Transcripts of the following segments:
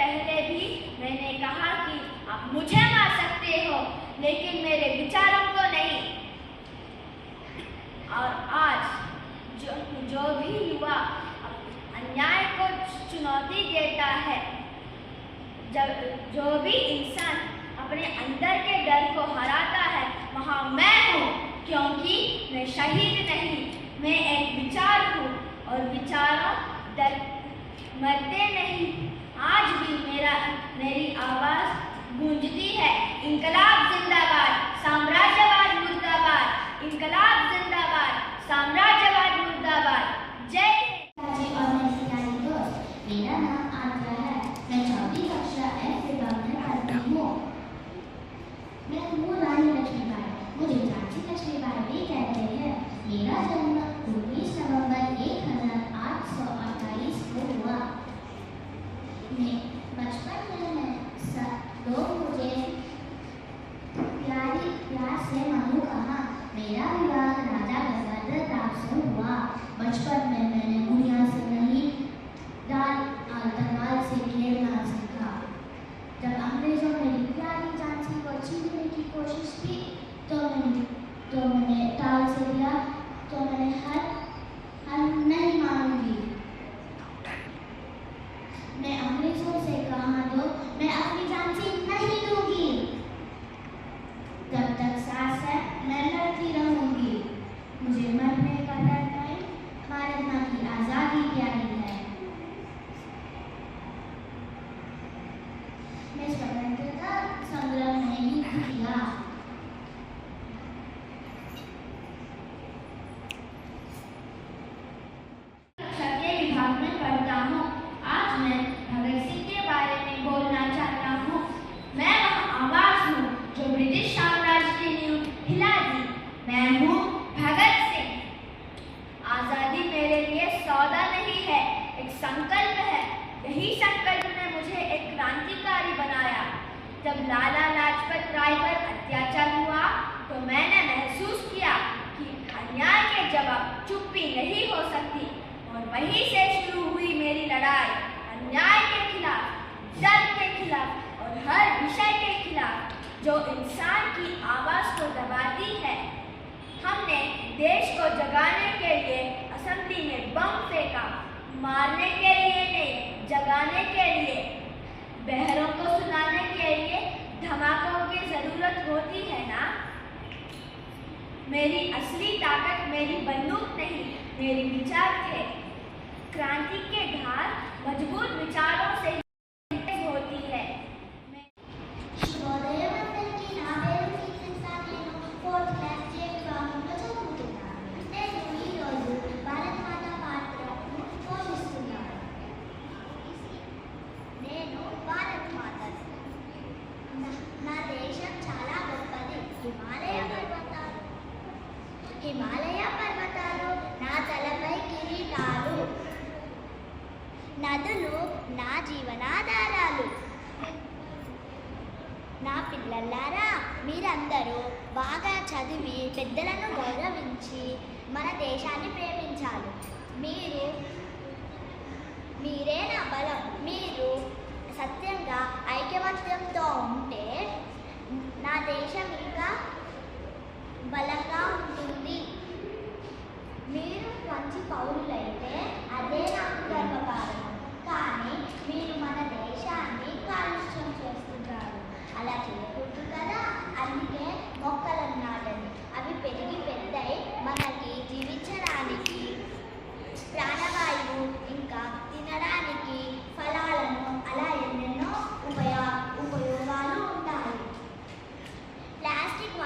पहले भी मैंने कहा कि आप मुझे मार सकते हो, लेकिन मेरे विचारों को नहीं। और आज जो भी युवा अन्याय को चुनौती देता है, जो भी इंसान अपने अंदर के डर को हराता है, वहाँ मैं हूँ, क्योंकि मैं शहीद नहीं, मैं एक विचार हूँ और विचारों डर मरते नहीं। आज भी मेरी आवाज़ गूंजती है, इंकलाब जिंदाबाद, साम्राज्यवाद मुर्दाबाद, इंकलाब जिंदाबाद, साम्राज्यवाद मुर्दाबाद। जय मेरा नाम आद्रा है। मैं 4वीं कक्षा F विभाग में पढ़ती हूँ। मैं हूँ रानी लक्ष्मीबाई। मुझे झांसी लक्ष्मीबाई भी कहते हैं। मेरा जन्म 19 नवंबर 1828 को हुआ। बचपन में लोग मुझे प्यार से मनु कहा। मेरा विवाह राजा गंगाधर राव से हुआ। बचपन में मैंने गुड़िया से नहीं, तलवार से खेलना सीखा। जब अंग्रेजों ने मेरी प्यारी झांसी को छीनने की कोशिश की तो मैंने टाल से दिया। तो मैंने हर नहीं मानूंगी। मैं अंग्रेजों से कहा तो मैं अपनी झांसी नहीं दूंगी। जब तक सांस है मैं लड़ती रहूंगी। मुझे मरने का डर नहीं, भारत माँ की आज़ादी प्यारी है। मैं स्वतंत्रता संग्राम में युद्ध किया। कक्षा के विभाग में पढ़ता हूँ। आज मैं भगत सिंह के बारे में बोलना चाहता हूँ। मैं वह आवाज़ हूँ जो ब्रिटिश साम्राज्य की नींव हिला दी। मैं हूँ भगत सिंह। आज़ादी मेरे लिए सौदा नहीं है, एक संकल्प है। यही संकल्प ने मुझे एक क्रांतिकारी बनाया। जब लाला लाजपत राय पर अत्याचार हुआ तो मैंने महसूस किया कि अन्याय के जवाब चुप्पी नहीं हो सकती, और वहीं से शुरू हुई मेरी लड़ाई अन्याय के खिलाफ, डर के खिलाफ और हर विषय के खिलाफ जो इंसान की आवाज़ को दबाती है। हमने देश को जगाने के लिए असेंबली में बम फेंका, मारने के लिए नहीं, जगाने के लिए। बहरों को सुनाने के लिए धमाकों की जरूरत होती है ना। मेरी असली ताकत मेरी बंदूक नहीं, मेरे विचार थे। क्रांति के धार मजबूत विचारों से होती है। హిమాలయ పర్వతాలు నా తలపై కిరీటాలు, నదులు నా జీవనాధారాలు. నా పిల్లలారా, మీరందరూ బాగా చదివి పెద్దలను గౌరవించి మన దేశాన్ని ప్రేమించాలి. మీరే నా బలం. మీరు సత్యంగా ఐకమత్యంతో ఉంటే నా దేశం ఇంకా బలంగా ఉంటుంది. మీరు మంచి పౌరులైతే అదే నాకు గర్వకారణం. కానీ మీరు మన దేశాన్ని కాలుష్యం చేస్తున్నారు. అలా చేయకూడదు కదా. అందుకే మొక్కలను నాటండి. అవి పెరిగి పెద్దై మనకి జీవించడానికి ప్రాణవాయువు, ఇంకా తినడానికి ఫలాలను, అలా ఎన్నెన్నో ఉపయోగాలు ఉంటాయి. ప్లాస్టిక్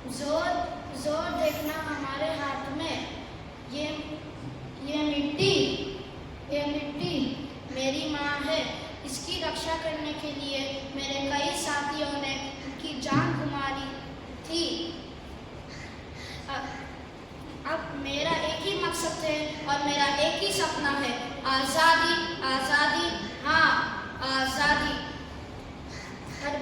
जोर देखना हमारे हाथ में। ये मिट्टी मेरी माँ है। इसकी रक्षा करने के लिए मेरे कई साथियों ने उनकी जान गुमारी थी। अब मेरा एक ही मकसद है और मेरा एक ही सपना है, आज़ादी, आज़ादी, हाँ आज़ादी। हर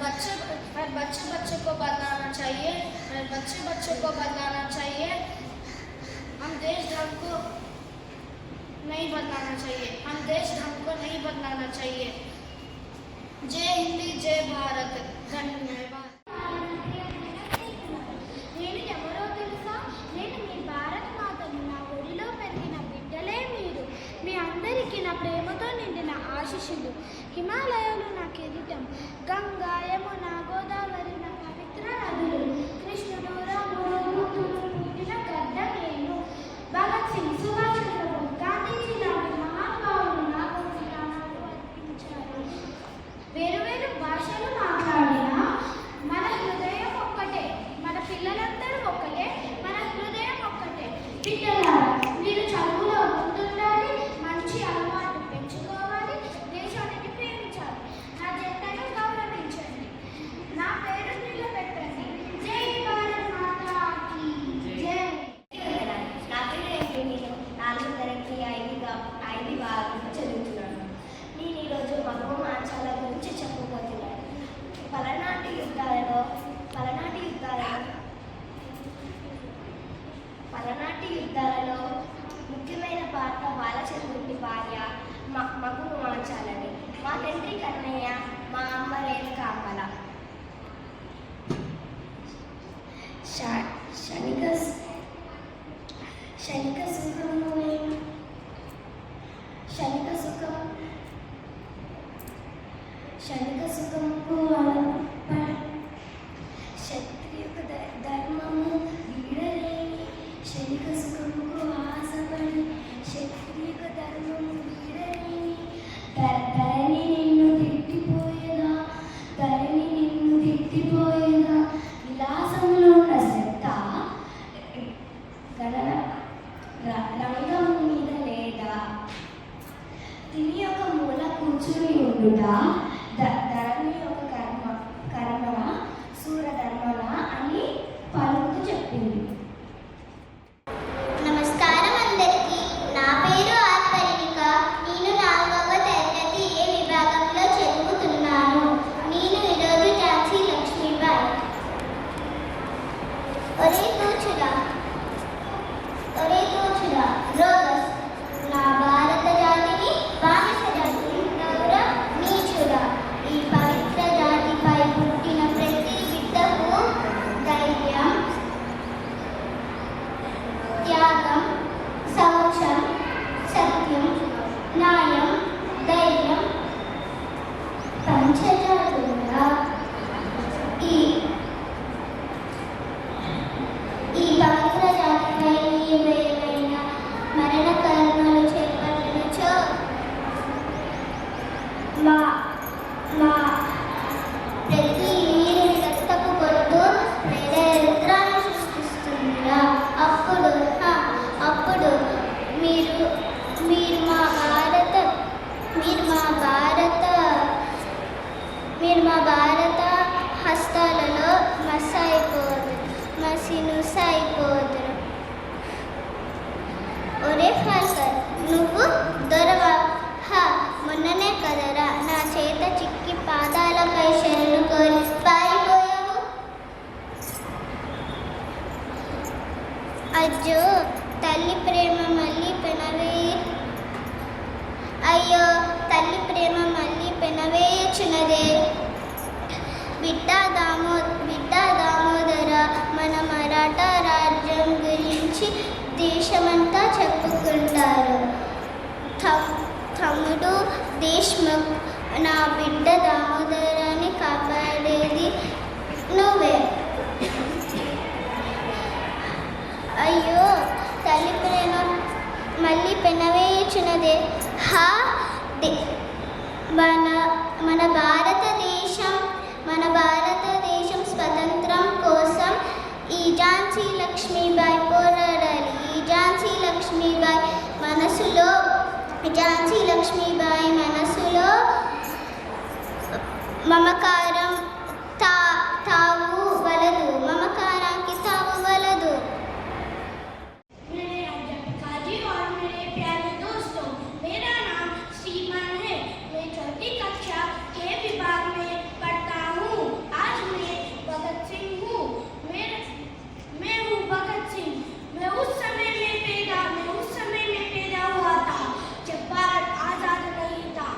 बच्चे को बदलाना चाहिए, हर बच्चे को बदलाना चाहिए। हम देश धर्म को नहीं बदलाना चाहिए, हम देश धर्म को नहीं बदलाना चाहिए। जय हिंद, जय भारत। धन्यवाद। నేను ఎవరో తెలుసా? నేను మీ భారత మాతను. నా ఒడిలో పెరిగిన బిడ్డలే మీరు. మీ అందరికీ నా ప్రేమతో నిండిన ఆశీస్సులు. హిమాలయాలు నా కిరీటం, గంగా యమున గోదావరి నా పవిత్ర నదులు, కృష్ణుడు రాముడు బుద్ధుడు పుట్టిన గడ్డ నేను. భగత్ సింగ్, సుభాష్ చంద్రబోస్, గాంధీజీ లాంటి మహానుభావులు నా కోసం ప్రాణాలు అర్పించారు. వేరు భాషలు మాట్లాడినా మన హృదయం ఒక్కటే, మన పిల్లలందరూ ఒక్కటే, మన హృదయం ఒక్కటే. పిల్లలారా, మీరు చదువులో ముందుండాలి, మంచి అలవాటు పెంచుకోవాలి, దేశాన్ని ప్రేమించాలి, నా జంటను గౌరవించండి, నా పేరు నిలబెట్టండి. జై భారత్ మాతాకి జై. నా పేరు నేను 4వ తరగతి 5వ భాగంలో చదువుతున్నాను. నేను ఈరోజు మగవ మార్చాల గురించి చెప్పబోతున్నాను. పలనాటి యుద్ధాలలో ముఖ్యమైన పాత్ర బాలచంద్రుడి భార్య మగువ మార్చాలని. మా తండ్రి కన్నయ్య, మా అమ్మ రేణుకాంబల. క్షణిక సుఖముకు క్షత్రియుక ధర్మము వీడలేని, క్షణిక సుఖముకు ఆశపడి క్షత్రియుక ధర్మము వీడలేని. ధరణి నిన్ను తిట్టిపోయేదా విలాసంలో ఉన్న శ్రద్ధ రంగం మీద లేదా? తిని ఒక మూల కూర్చుని ఉండుట ధరణి యొక్క కర్మన సూరధర్మన అని పలుకుతూ చెప్పింది. నమస్కారం అందరికీ. నా పేరు ఆత్మరిక. నేను 4వ తరగతి ఏ విభాగంలో చదువుతున్నాను. నేను ఈరోజు ఝాన్సీ లక్ష్మీబాయి. ఒరే తోచురా రోగస్, నా భారత జాతిని బానిస జాతిని నీచురా. ఈ పవిత్ర జాతిపై పుట్టిన ప్రతి బిడ్డకు ధైర్యం, త్యాగం, సౌఖ్యం, సత్యం, న్యాయం, ధైర్యం పంచజాతులుగా ఈ పవిత్ర జాతిపై నీవేమైనా మరణ కర్మలు చేపట్టినచో మా ప్రతి వీరుని రక్తపు కొట్టు రుద్రాన్ని సృష్టిస్తుందిరా. అప్పుడు మీరు మా భారత హస్తాలలో మసినుసైపోదురు. ఒరే ఫాల్కర్, నువ్వు దొరవా? మొన్ననే కదరా నా చేత చిక్కి పాదాలపై శరణు కోరి పారిపోయావు. అయ్యో తల్లి ప్రేమ మళ్ళీ పెనవేయుచున్నదే. బిడ్డ దామోదర, మన మరాఠా రాజ్యం గురించి దేశమంతా చెప్పుకుంటారు. తమ్ముడు దేశ్ముఖ్, నా బిడ్డ దామోదరాన్ని కాపాడేది నువ్వే. అయ్యో తల్లి ప్రేమ మళ్ళీ పెనవేయుచున్నదే. మన భారతదేశం స్వతంత్రం కోసం ఈ ఝాన్సీ లక్ష్మీబాయి పోరాడాలి. ఝాన్సీ లక్ష్మీబాయి మనసులో మమకారం తావు వలదు. మమకారానికి తావు వలదు. मेरे अध्यापिका जी और मेरे प्यारे दोस्तों, मेरा नाम श्रीमान है। मैं चौथी कक्षा के विभाग में पढ़ता हूँ। आज मैं भगत सिंह हूँ। मैं हूँ भगत सिंह। मैं उस समय में पैदा हुआ था जब भारत आजाद नहीं था।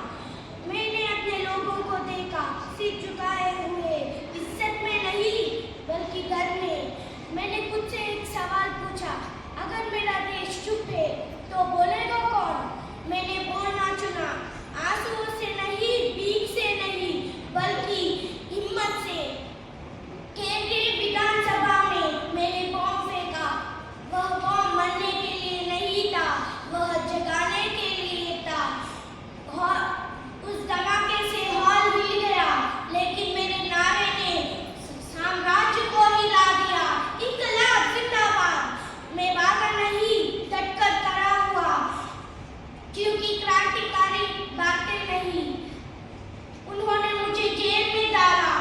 मैंने अपने लोगों को देखा सिर झुकाए हुए, इज्जत में नहीं बल्कि घर में। मैंने खुद से एक सवाल पूछा, अगर मेरा देश चुप है तो बोलेगा कौन? मैंने बोलना चुना, आंसुओं से नहीं, भीख से नहीं, बल्कि हिम्मत से। केंद्रीय विधानसभा में मैंने बॉम्ब फेंका। वह बॉम्ब मरने के लिए नहीं था, वह जगाने के लिए था। उस धमाके से हॉल हिल गया, लेकिन मेरे नारे ने साम्राज्य को हिला दिया। इनकलाब जिंदाबाद। मैं भागा नहीं, डटकर खड़ा हुआ, क्योंकि क्रांतिकारी भागते नहीं। उन्होंने मुझे जेल में डाला,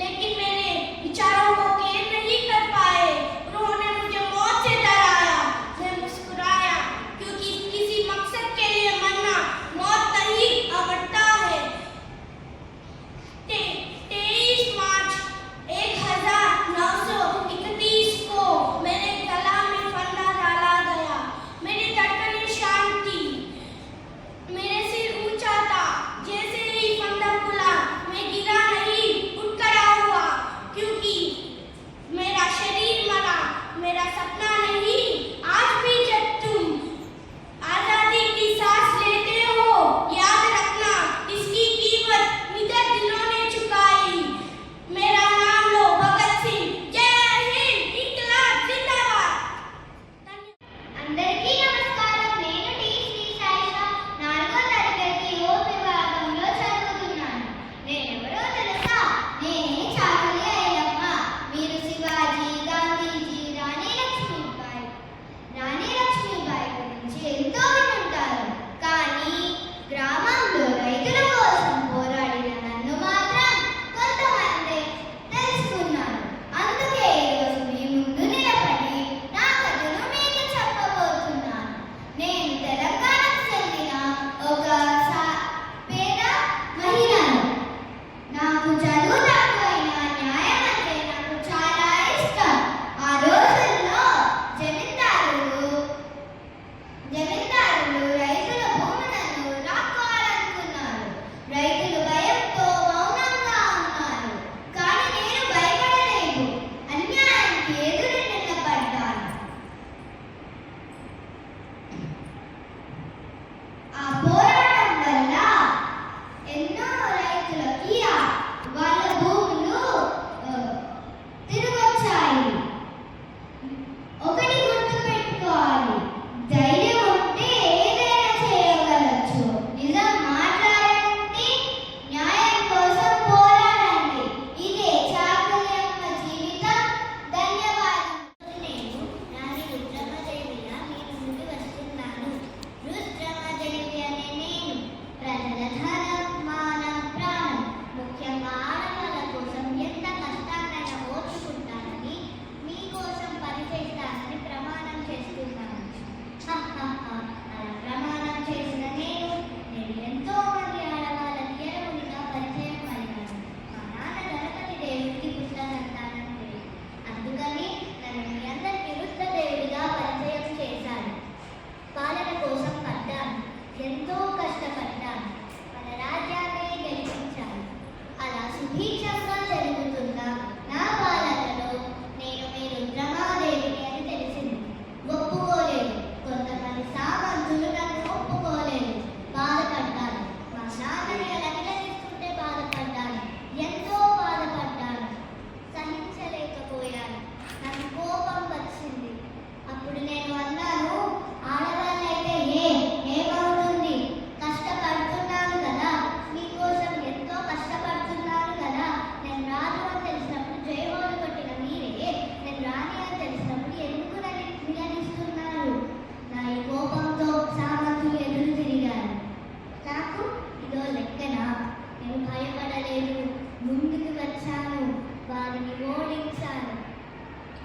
लेकिन मेरे विचारों को कैद नहीं कर पाए। उन्होंने मुझे मौत से डराया। मैं मुस्कुराया, क्योंकि किसी मकसद के लिए मरना मौत नहीं अवटता है। 23 मार्च 1931 को मेरे गला में फंदा डाला गया। मेरी धड़कनें शांत थी, मेरे सिर ऊंचा था। जैसे ही फंदा खुला, मैं गिरा नहीं, उठ खड़ा हुआ, क्योंकि मेरा शरीर मरा, मेरा सपना नहीं। आज भी जब तुम आजादी की सांस लेते हो, याद रखना इसकी कीमत निडर दिलों ने चुकाई। मेरा नाम लो, भगत सिंह। जय हिंद, इंकलाब जिंदाबाद। అందరికీ నమస్కారం. నేను టి శ్రీ సాయిష 4వ తరగతి ఓ విభాగంలో చదువుతున్నాను. నేనెవరో తెలుసా? నేనే చాకలి ఐలమ్మ. మీరు శివాజీ, గాంధీజీ, రాణి లక్ష్మీబాయి గురించి ఎంతో వినుంటారు. కానీ గ్రామంలో రైతుల కోసం పోరాడిన నన్ను మాత్రం కొంతమంది తెలుసుకున్నారు. అందుకే ఈరోజు మీ ముందు నిలబడి నా కథను మీకు చెప్పబోతున్నాను. నేను తెలంగాణకు చెందిన ఒక పేద మహిళను. నాకు చదువు తక్కువైనా న్యాయం అంటే నాకు చాలా ఇష్టం. ఆ రోజుల్లో జమీందారులు రైతుల భూములను లాక్కోవాలనుకున్నారు. రైతులు భయంతో మౌనంగా ఉన్నారు. కానీ నేను భయపడలేదు. అన్యాయానికి ఎదురు నిలబడ్డాను. ఆ పోరాటం వల్ల ఎన్నో రైతులకి వాళ్ళ భూములు తిరిగొచ్చాయి. ఒకటి గుర్తుపెట్టుకోవాలి, ధైర్యం ఉంటే ఏదైనా చేయగలచ్చు. నిజం మాట్లాడండి, న్యాయం కోసం పోరాడండి. ఇదే చాకలి అమ్మ జీవితం. ధన్యవాదాలు.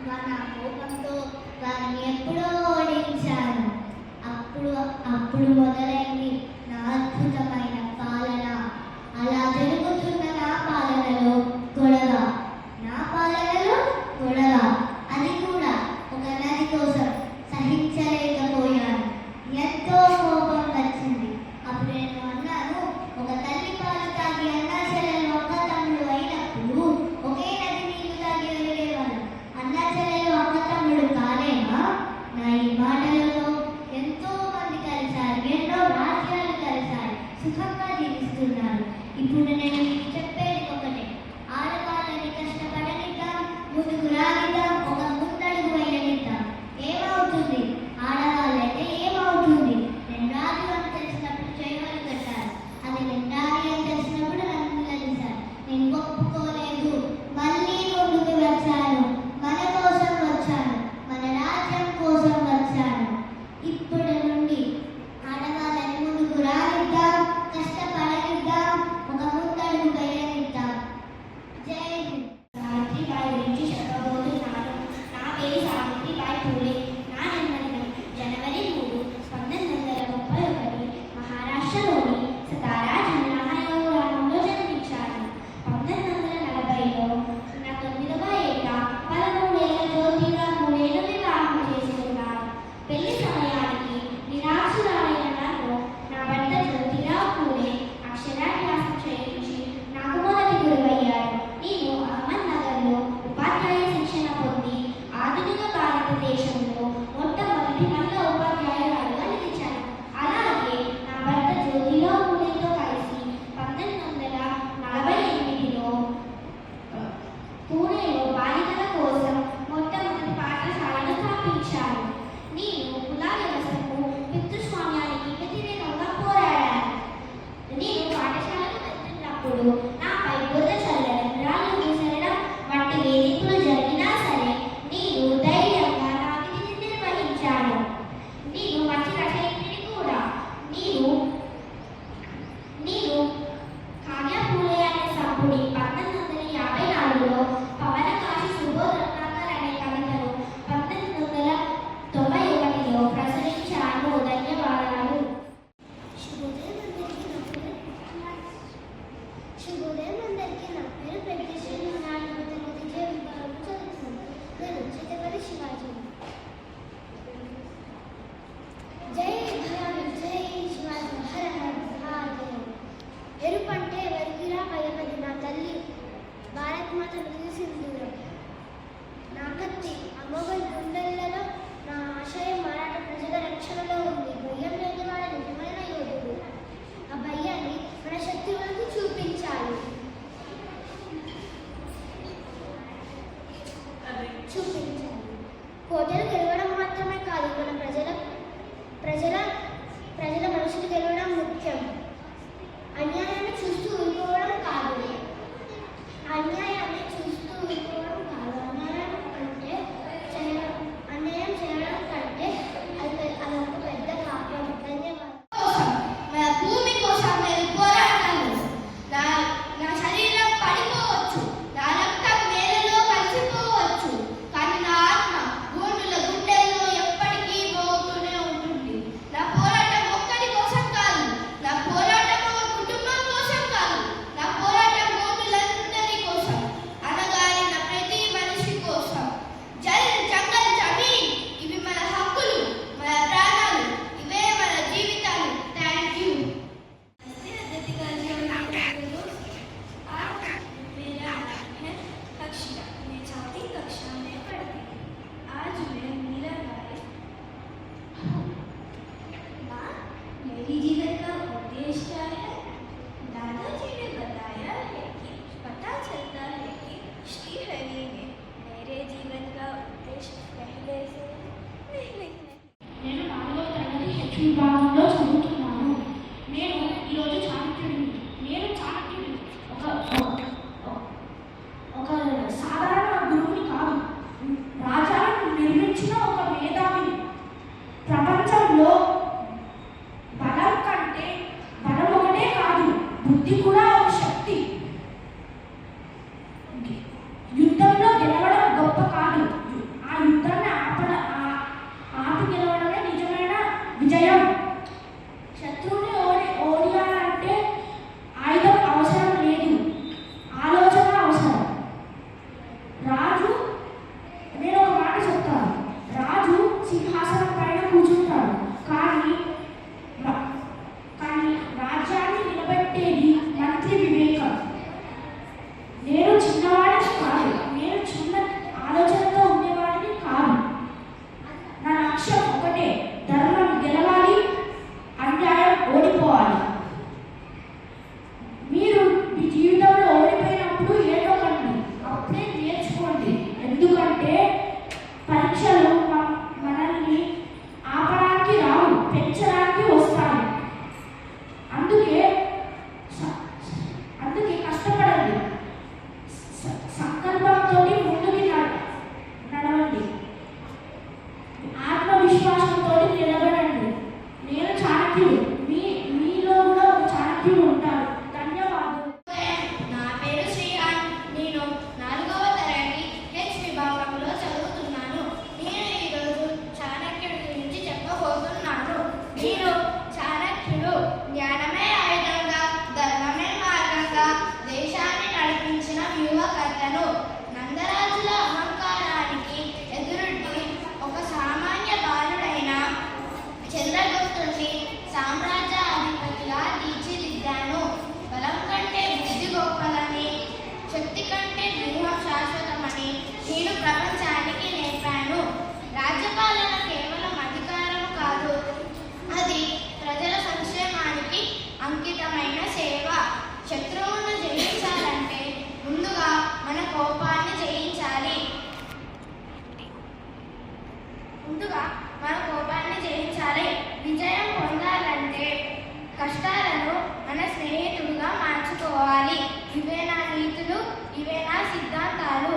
నా కోపంతో వారిని ఎప్పుడో ఓడించాను. అప్పుడు మొదలైంది నా అద్భుతమైన పాలన. అలా జరుగుతున్న నా పాలనలో గొడవ, అది కూడా ఒక నది కోసం సహించలేకపోయాను. ఎంతో కోపం వచ్చింది. అప్పుడు నేను అన్నాను, ఒక తల్లి పాలు తాగి అన్నా చెల్లెలు ఒక్క తమ్ముడు అయినప్పుడు ఒకే నది నీళ్లు తాగి వెళ్ళేవాళ్ళు. అన్నా చెల్లెలు ఒక్క తమ్ముడు కాలేమా? నా ఈ మాటలలో ఎంతో మంది కలిశారు, ఎన్నో రాజ్యాలు కలిశారు, సుఖంగా జీవిస్తున్నారు. ఇప్పుడు నేను మీకు చెప్పేది ఒకటే, ఆడవాళ్ళని కష్టపడనిద్దాం, ముందుకు రానిద్దాం, ఒక ముందడుగు వేయనిద్దాం. ఏమవుతుంది? ఆడవాళ్ళైతే ఏమవుతుంది? నేను రాజు అని తెలిసినప్పుడు చేయమని కట్టారు, అది నేను రాణి అని తెలిసినప్పుడు నన్ను నిలదీశారు. నేను ఒప్పుకోలేదు, మళ్ళీ ముందుకు వచ్చాను. మన కోసం వచ్చాను, మన రాజ్యం కోసం వచ్చాను. ఇప్పటి నుండి ఆడవాళ్ళని ముందుకు రానిద్దాం, కష్టపడనిద్దాం, ఒక ముందడుగు వేయనిద్దాం. జై హింద్. సావిత్రిబాయి గురించి చెప్పబోతున్నాను. నా పేరు సావిత్రిబాయి పూలే. నా జన్మదినం జనవరి 3, 1931 మహారాష్ట్రలోని సతారా జిల్లా హయోల్ గ్రామంలో జన్మించాను. 1940లో నా 9వ ఏట 13 ఏళ్ల జ్యోతిరావు పూలేను వివాహం చేసుకున్నాను. పెళ్లి సమయానికి నిరాశురాలైన నన్ను నా భర్త జ్యోతిరావు పూలే అక్షరాభ్యాసం చేయించి నాకు మొదటి గురువయ్యారు. నేను అహ్మద్నగర్లో ఉపాధ్యాయ శిక్షణ పొంది ఆధునిక భారతదేశంలో మొట్టమొదటి మహిళా ఉపాధ్యాయురాలుగా నిలిచాను. అలాగే నా భర్త జ్యోతిరావు పూలేతో కలిసి 1948లో పూణేలో బాలికల కోసం మొట్టమొదటి పాఠశాలను స్థాపించారు. నేను కుల వ్యవస్థకు, పితృస్వామ్యానికి వ్యతిరేకంగా పోరాడాను. నేను పాఠశాలకు వెళ్తున్నప్పుడు నాపై బురద చల్లడం, రాళ్ళు విసరడం వంటి వేధింపులు జరిగినా సరే నేను ధైర్యంగా నా విధిని నిర్వహించాను. నేను మంచి రచయిత్రిని కూడా. నేను కావ్య పూలే అనే సభ్యుడి 1954లో పవనకాశి సుబోధ్ రత్నాకర్ అనే కవితను 1991లో ప్రచురించాను. ధన్యవాదాలు. శుభోదయం అందరికీ. నా పేరు ప్రజ్ఞశ్రీ. నా 8వ విద్యా విభాగంలో చదువుతున్నాను. నేను ఛత్రపతి శివాజీ. జై భయామి, జై శివాజీ, హర హర మహాదేవ్. ఎరుపంటే వరిగిరా పదపది, నా తల్లి భారతమాత మృదు సింధూరం. నా కత్తి అమోఘ గుండెలలో, నా ఆశయం మరాఠ ప్రజల రక్షణలో ఉంది. భయం లేని వాడు నిజమైన యోధుడు. ఆ భయాన్ని మన శత్రువులకు చూపించాలి. కోటలు గెలవడం మాత్రమే కాదు, మన ప్రజల మనసులు గెలవడం ముఖ్యం. అన్యాయాన్ని చూస్తూ ఊరుకోవడం కాదు. అన్యాయం చేయడం కంటే అదొక పెద్ద పాపం. ధన్యవాదాలు. మన భూమి కోసం నేను పోరాడతాను. నా శరీరం పడిపోవచ్చు, నా రక్తం నేలలో కలిసిపోవచ్చు, కానీ నా ఆత్మ భూముల గుండెల్లో ఎప్పటికీ మోగుతూనే ఉంటుంది. నా పోరాటం ఒక్కడి కోసం కాదు, నా పోరాటం ఒక కుటుంబం కోసం కాదు, నా పోరాటం భూములందరి కోసం, అనగారిన ప్రతి మనిషి కోసం. జల్ జంగల్ జమీన్, ఇవి మన హక్కులు, మన ప్రాణాలు, ఇవే మన జీవితాలు. Thank you. मेरा नाम है अक्षरा। मैं 4वीं कक्षा में पढ़ती हूँ। आज मैं मीरा गाय हूँ। माँ, मेरी जीवन का उद्देश्य क्या है? दादाजी ने बताया है कि पता चलता है कि श्रीहरि ने मेरे जीवन का उद्देश्य पहले से नहीं लिखने। నేను 4వ తరగతి హెచ్ విభాగంలో చదువుతున్నాను. నేను ఈరోజు చాణక్యుడిని. నేను చాణక్యుడిని ఒక సాధారణ గురువుని కాదు, రాజాలను నిర్మించిన ఒక మేధావిని. ప్రపంచంలో బలం కంటే బలం ఒకటే కాదు, బుద్ధి కూడా ఒక శక్తి. యుద్ధంలో గెలవడం గొప్ప కాదు, పరీక్షలు మనల్ని ఆపడానికి రావు, పెంచడానికి వస్తాయి. అందుకే కష్టపడండి, సంకల్పంతో ముందుకు నడవండి, ఆత్మవిశ్వాసంతో నిలబడండి. నేను చాణక్యుడు, మీలో కూడా ఒక చాణక్యుడు ఉంటారు. ధన్యవాదాలు. నా పేరు శ్రీకాంత్. నేను 4వ తరగతి హెచ్ విభాగంలో చదువుతున్నాను. నేను ఈరోజు చాణక్యుడి గురించి చెప్పబోతున్నాను. నేను చాణక్యుడు జ్ఞానమే ఆయుధంగా, ధర్మమే మార్గంగా దేశాన్ని నడిపించిన వ్యూహకర్తను. నందరాజుల అహంకారానికి ఎదురొడ్డి ఒక సామాన్య బాలుడైన చంద్రగుప్తుడిని సామ్రాజ్యాధిపతిగా తీర్చిదిద్దాను. బలం కంటే బుద్ధి గొప్పదని, శక్తి కంటే వ్యూహం శాశ్వతమని నేను ప్రపంచానికి నేర్పాను. రాజ్యపాలన కేవలం అధికారము కాదు, అది ప్రజల సంక్షేమానికి అంకితమైన సేవ. శత్రువును జయించాలంటే ముందుగా మన కోపాన్ని జయించాలి. విజయం పొందాలంటే కష్టాలను మన స్నేహితుడుగా మార్చుకోవాలి. ఇవే నా నీతులు, ఇవే నా సిద్ధాంతాలు.